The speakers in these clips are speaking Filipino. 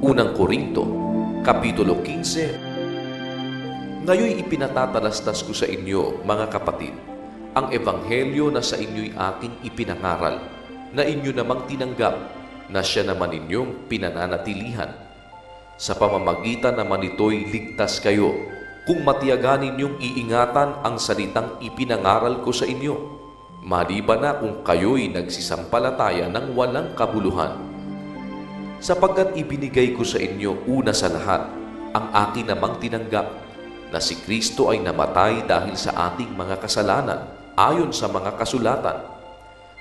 Unang Korinto, Kapitulo 15. Ngayoy ipinatatalastas ko sa inyo, mga kapatid, ang ebanghelyo na sa inyo'y aking ipinangaral, na inyo namang tinanggap, na siya naman inyong pinananatilihan. Sa pamamagitan naman ito'y ligtas kayo, kung matiyagan ninyong iingatan ang salitang ipinangaral ko sa inyo, maliban na kung kayo'y nagsisampalataya ng walang kabuluhan. Sapagkat ibinigay ko sa inyo una sa lahat ang akin namang tinanggap, na si Kristo ay namatay dahil sa ating mga kasalanan ayon sa mga kasulatan,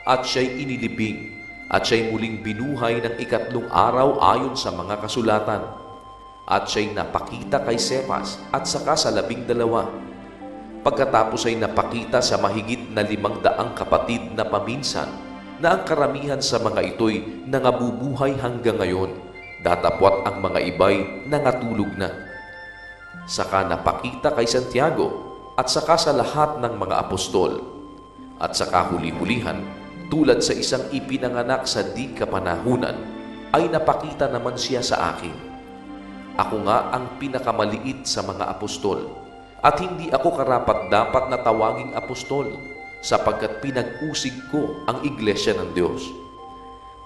at siya'y inilibing at siya'y muling binuhay ng ikatlong araw ayon sa mga kasulatan, at siya'y napakita kay Cephas at saka sa 12. Pagkatapos ay napakita sa mahigit na 500 kapatid na paminsan, na ang karamihan sa mga ito'y nangabubuhay hanggang ngayon, datapwat ang mga iba'y nangatulog na. Saka napakita kay Santiago at saka sa lahat ng mga apostol, at saka huli-hulihan, tulad sa isang ipinanganak sa di kapanahunan, ay napakita naman siya sa akin. Ako nga ang pinakamaliit sa mga apostol, at hindi ako karapat-dapat na tawaging apostol, sapagkat pinag-usig ko ang iglesia ng Diyos.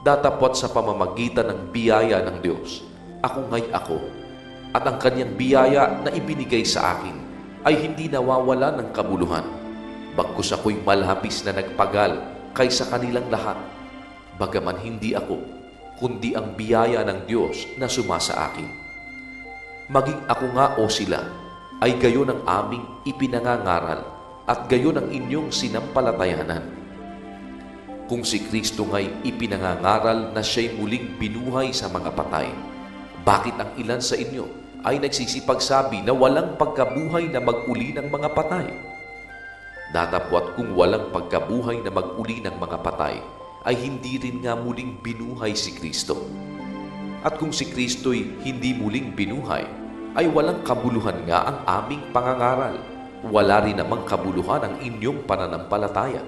Datapwat sa pamamagitan ng biyaya ng Diyos, ako nga'y ako, at ang kanyang biyaya na ibinigay sa akin ay hindi nawawala ng kabuluhan. Bagkus ako'y malhabis na nagpagal kaysa kanilang lahat, bagaman hindi ako, kundi ang biyaya ng Diyos na sumasa akin. Maging ako nga o sila, ay gayon ang aming ipinangangaral, at gayon ang inyong sinampalatayanan. Kung si Kristo nga'y ipinangangaral na siya'y muling binuhay sa mga patay, bakit ang ilan sa inyo ay nagsisipagsabi na walang pagkabuhay na mag-uli ng mga patay? Datapwat kung walang pagkabuhay na mag-uli ng mga patay, ay hindi rin nga muling binuhay si Kristo. At kung si Kristo'y hindi muling binuhay, ay walang kabuluhan nga ang aming pangangaral. Wala rin namang kabuluhan ang inyong pananampalataya.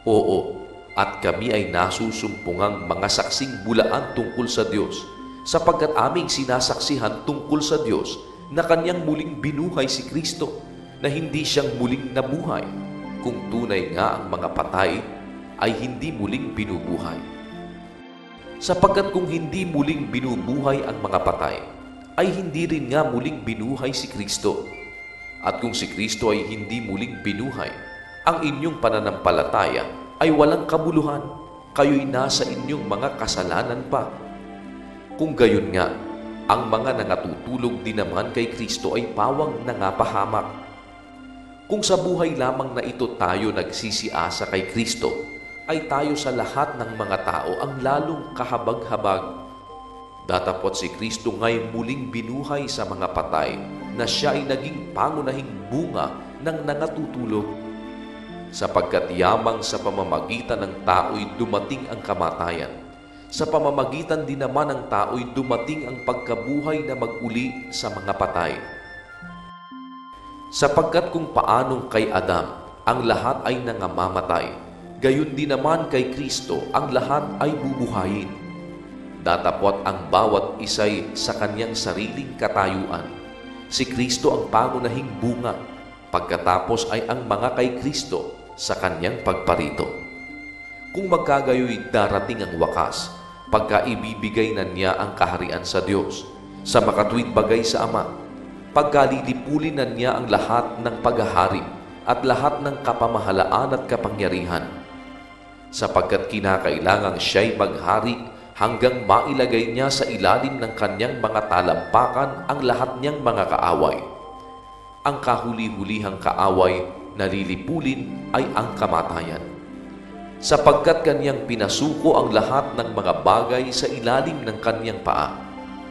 Oo, at kami ay nasusumpungang mga saksing bulaan tungkol sa Diyos, sapagkat aming sinasaksihan tungkol sa Diyos na kanyang muling binuhay si Kristo, na hindi siyang muling nabuhay, kung tunay nga ang mga patay ay hindi muling binubuhay. Sapagkat kung hindi muling binubuhay ang mga patay, ay hindi rin nga muling binuhay si Kristo. At kung si Kristo ay hindi muling binuhay, ang inyong pananampalataya ay walang kabuluhan, kayo'y nasa inyong mga kasalanan pa. Kung gayon nga, ang mga nangatutulog din naman kay Kristo ay pawang nangapahamak. Kung sa buhay lamang na ito tayo nagsisiasa kay Kristo, ay tayo sa lahat ng mga tao ang lalong kahabag-habag. Datapwat si Kristo nga'y muling binuhay sa mga patay, na siya ay naging pangunahing bunga ng nangatutulog. Sapagkat yamang sa pamamagitan ng tao'y dumating ang kamatayan, sa pamamagitan din naman ng tao'y dumating ang pagkabuhay na mag-uli sa mga patay. Sapagkat kung paanong kay Adam ang lahat ay nangamamatay, gayon din naman kay Kristo ang lahat ay bubuhayin. Datapwat ang bawat isa'y sa kanyang sariling katayuan. Si Kristo ang pangunahing bunga, pagkatapos ay ang mga kay Kristo sa kanyang pagparito. Kung magkagayoy darating ang wakas, pagka ibibigay na niya ang kaharian sa Diyos, sa makatuwid bagay sa Ama, pagkalilipulin na niya ang lahat ng paghahari at lahat ng kapamahalaan at kapangyarihan. Sapagkat kinakailangang siya'y maghari hanggang mailagay niya sa ilalim ng kanyang mga talampakan ang lahat niyang mga kaaway. Ang kahuli-hulihang kaaway na lilipulin ay ang kamatayan. Sapagkat kanyang pinasuko ang lahat ng mga bagay sa ilalim ng kanyang paa.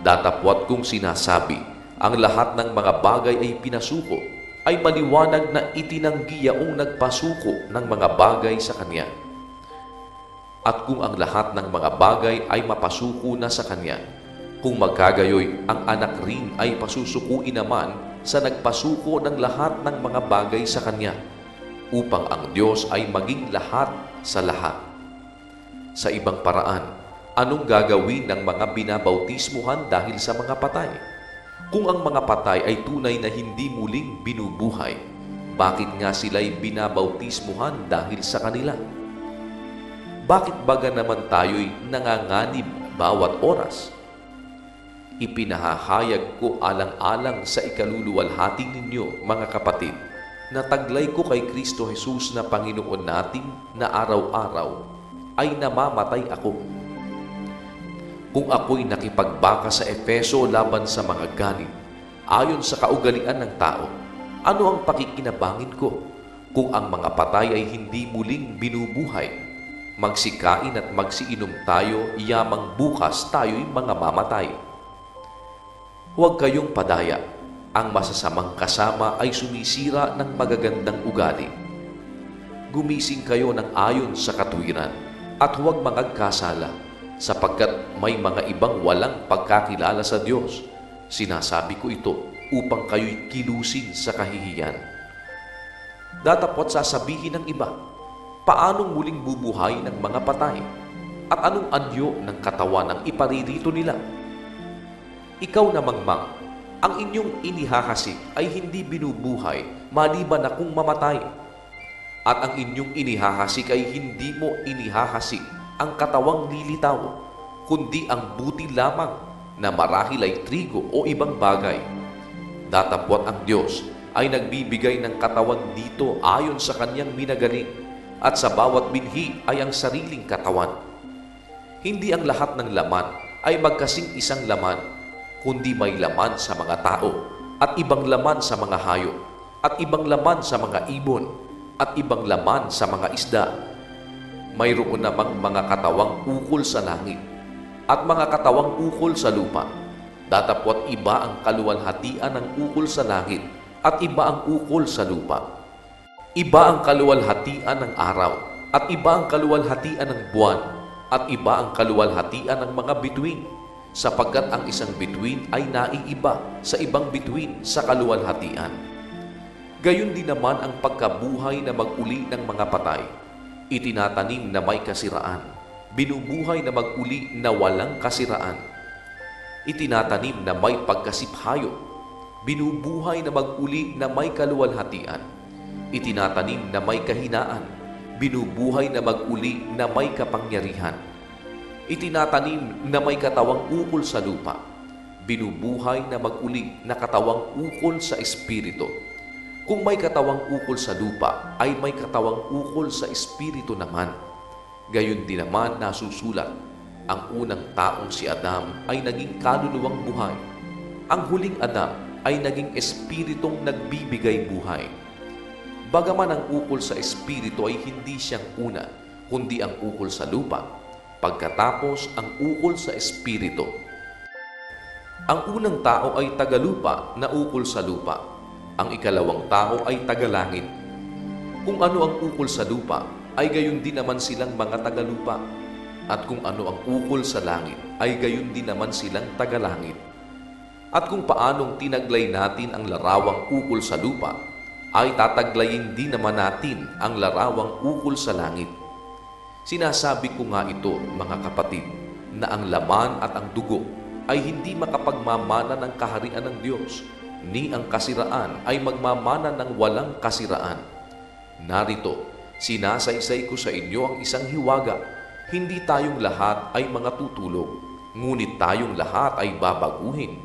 Datapwat kung sinasabi, ang lahat ng mga bagay ay pinasuko, ay maliwanag na itinanggi yaong nagpasuko ng mga bagay sa kanya. At kung ang lahat ng mga bagay ay mapasuko na sa kanya, kung magkagayoy, ang anak rin ay pasusukuin naman sa nagpasuko ng lahat ng mga bagay sa kanya, upang ang Diyos ay maging lahat sa lahat. Sa ibang paraan, Anong gagawin ng mga binabautismuhan dahil sa mga patay? Kung ang mga patay ay tunay na hindi muling binubuhay, bakit nga sila'y binabautismuhan dahil sa kanila? Bakit baga naman tayo'y nanganganib bawat oras? Ipinahahayag ko alang-alang sa ikaluluwalhati ninyo, mga kapatid, na taglay ko kay Kristo Jesus na Panginoon natin na araw-araw ay namamatay ako. Kung ako'y nakipagbaka sa Efeso laban sa mga ganib, ayon sa kaugalian ng tao, ano ang pakikinabangin ko? Kung ang mga patay ay hindi muling binubuhay, magsikain at magsiinom tayo, yamang bukas tayo'y mga mamatay. Huwag kayong padaya. Ang masasamang kasama ay sumisira ng magagandang ugali. Gumising kayo ng ayon sa katuwiran at huwag mangagkasala, sapagkat may mga ibang walang pagkakilala sa Diyos. Sinasabi ko ito upang kayo'y kilusin sa kahihiyan. Datapwat sasabihin ng iba, paanong muling bubuhay ng mga patay? At anong anyo ng katawan ang iparirito nila? Ikaw na mangmang, ang inyong inihahasik ay hindi binubuhay maliban na kung mamatay. At ang inyong inihahasik ay hindi mo inihahasik ang katawang lilitaw, kundi ang buti lamang na marahil ay trigo o ibang bagay. Datapwat ang Diyos ay nagbibigay ng katawan dito ayon sa kanyang minagaling, at sa bawat binhi ay ang sariling katawan. Hindi ang lahat ng laman ay magkasing isang laman, kundi may laman sa mga tao, at ibang laman sa mga hayop, at ibang laman sa mga ibon, at ibang laman sa mga isda. Mayroon namang mga katawang ukol sa langit, at mga katawang ukol sa lupa. Datapwat iba ang kaluwalhatian ng ukol sa langit, at iba ang ukol sa lupa. Iba ang kaluwalhatian ng araw, at iba ang kaluwalhatian ng buwan, at iba ang kaluwalhatian ng mga bituin, sapagkat ang isang bituin ay naiiba sa ibang bituin sa kaluwalhatian. Gayon din naman ang pagkabuhay na mag-uli ng mga patay. Itinatanim na may kasiraan, binubuhay na mag-uli na walang kasiraan. Itinatanim na may pagkasiphayo, binubuhay na mag-uli na may kaluwalhatian. Itinatanim na may kahinaan, binubuhay na mag-uli na may kapangyarihan. Itinatanim na may katawang ukol sa lupa, binubuhay na mag-uli na katawang ukol sa espiritu. Kung may katawang ukol sa lupa, ay may katawang ukol sa espiritu naman. Gayon din naman nasusulat, ang unang taong si Adam ay naging kaluluwang buhay. Ang huling Adam ay naging espiritong nagbibigay buhay. Bagaman ang ukol sa espiritu ay hindi siyang una, kundi ang ukol sa lupa, pagkatapos ang ukol sa espiritu. Ang unang tao ay tagalupa na ukol sa lupa. Ang ikalawang tao ay tagalangit. Kung ano ang ukol sa lupa, ay gayon din naman silang mga tagalupa. At kung ano ang ukol sa langit, ay gayon din naman silang tagalangit. At kung paanong tinaglay natin ang larawang ukol sa lupa, ay tataglayin din naman natin ang larawang ukol sa langit. Sinasabi ko nga ito, mga kapatid, na ang laman at ang dugo ay hindi makapagmamana ng kaharian ng Diyos, ni ang kasiraan ay magmamana ng walang kasiraan. Narito, sinasaysay ko sa inyo ang isang hiwaga. Hindi tayong lahat ay mga tutulog, ngunit tayong lahat ay babaguhin.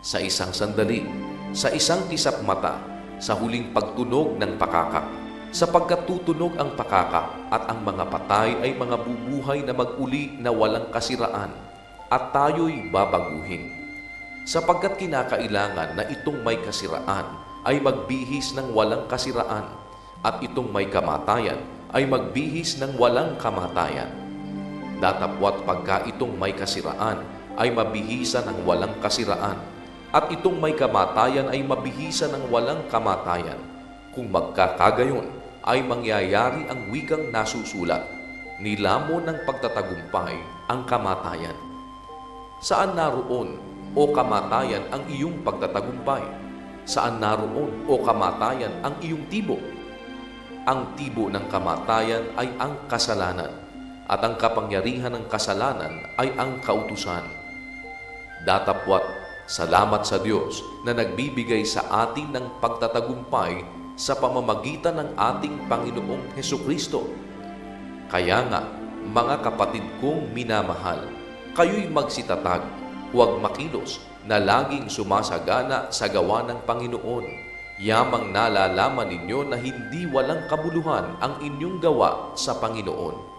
Sa isang sandali, sa isang kisap mata, sa huling pagtunog ng pakakak, sapagkat tutunog ang pakakak at ang mga patay ay mga bubuhay na mag-uli na walang kasiraan, at tayo'y babaguhin. Sapagkat kinakailangan na itong may kasiraan ay magbihis ng walang kasiraan, at itong may kamatayan ay magbihis ng walang kamatayan. Datapwat pagka itong may kasiraan ay mabihisan ng walang kasiraan, at itong may kamatayan ay mabihisan ng walang kamatayan. Kung magkakagayon, ay mangyayari ang wikang nasusulat, nilamon ng pagtatagumpay ang kamatayan. Saan naroon, o kamatayan, ang iyong pagtatagumpay? Saan naroon, o kamatayan, ang iyong tibo? Ang tibo ng kamatayan ay ang kasalanan. at ang kapangyarihan ng kasalanan ay ang kautusan. Datapwat, salamat sa Diyos na nagbibigay sa atin ng pagtatagumpay sa pamamagitan ng ating Panginoong Hesukristo. Kaya nga, mga kapatid kong minamahal, kayo'y magsitatag, huwag makilos, na laging sumasagana sa gawa ng Panginoon. Yamang nalalaman ninyo na hindi walang kabuluhan ang inyong gawa sa Panginoon.